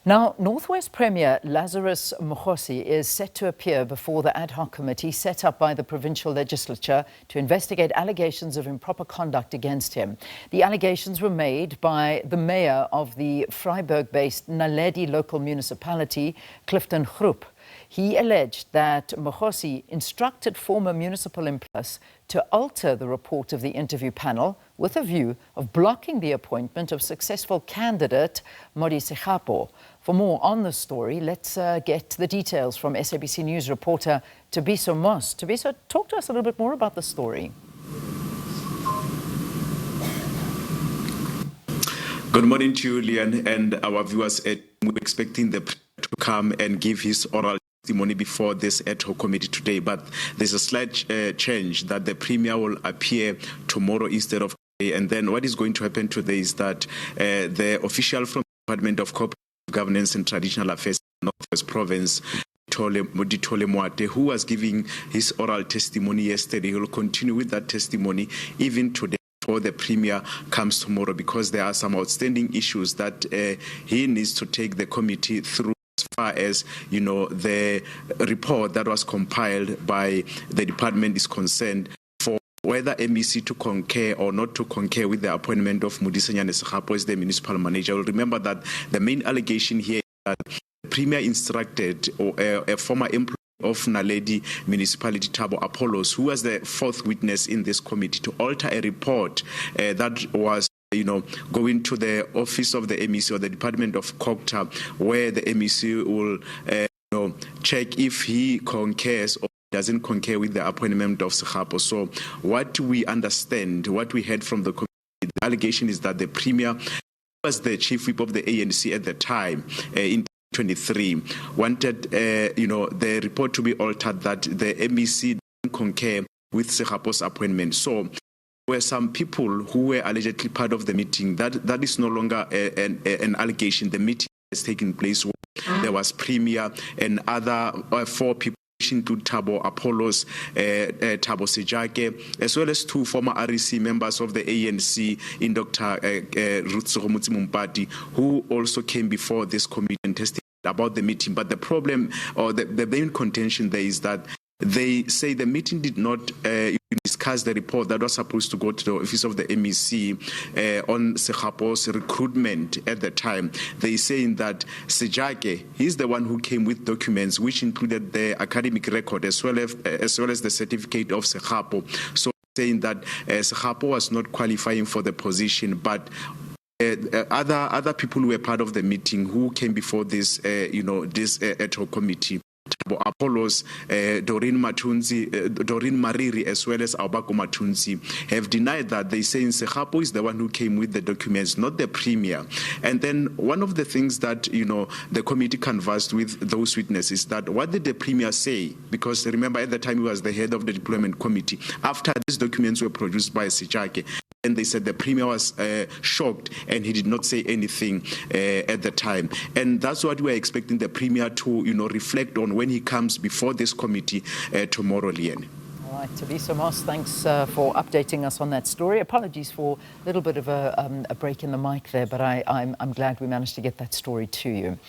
Now, Northwest Premier Lazarus Mokgosi is set to appear before the Ad Hoc Committee set up by the provincial legislature to investigate allegations of improper conduct against him. The allegations were made by the mayor of the Vryburg-based Naledi local municipality, Clifton Groep. He alleged that Mokgosi instructed former municipal employees to alter the report of the interview panel with a view of blocking the appointment of successful candidate Modise. For more on this story, let's get the details from SABC News reporter Thabiso Moss. Thabiso, talk to us a little bit more about the story. Good morning to you, Leon, and our viewers. We're expecting the Premier to come and give his oral testimony before this Ad Hoc Committee today, but there's a slight change that the Premier will appear tomorrow instead of today. And then what is going to happen today is that the official from the Department of Corporate Governance and Traditional Affairs in Northwest Province, Tole Moate, who was giving his oral testimony yesterday, he will continue with that testimony even today before the Premier comes tomorrow, because there are some outstanding issues that he needs to take the committee through, as far as the report that was compiled by the department is concerned, for whether MEC to concur or not to concur with the appointment of Modise as the municipal manager. We'll remember that the main allegation here is that the Premier instructed a former employee of Naledi Municipality, Thabo Apollos, who was the fourth witness in this committee, to alter a report that was going to the office of the MEC or the Department of Cocta, where the MEC will check if he concurs or doesn't concur with the appointment of Segapo. So what we understand, what we heard from the committee, the allegation is that the Premier, who was the chief whip of the ANC at the time, in 2023, wanted the report to be altered that the MEC didn't concur with Segapo's appointment. So were some people who were allegedly part of the meeting. That is no longer an allegation. The meeting has taken place where there was Premier and other four people, which include Thabo Apollos, Thabo Sejake, as well as two former REC members of the ANC in Dr. Ruth Mumpati, who also came before this committee and testified about the meeting. But the problem, or the main contention there, is that they say the meeting did not discuss the report that was supposed to go to the office of the MEC on Segapo's recruitment at the time. They saying that Sejake, he's the one who came with documents which included the academic record as well as the certificate of Segapo. So saying that Segapo was not qualifying for the position, but other people who were part of the meeting who came before this this Ad Hoc Committee, Apollos, Doreen Mariri, as well as Aubako Matunzi, have denied that. They say Segapo is the one who came with the documents, not the Premier. And then one of the things that the committee conversed with those witnesses, that what did the Premier say? Because remember, at the time he was the head of the deployment committee. After these documents were produced by Sejake, and they said the Premier was shocked and he did not say anything at the time. And that's what we're expecting the Premier to reflect on when he comes before this committee tomorrow, Liane. All right, Thabiso Moss, thanks for updating us on that story. Apologies for a little bit of a break in the mic there, but I'm glad we managed to get that story to you.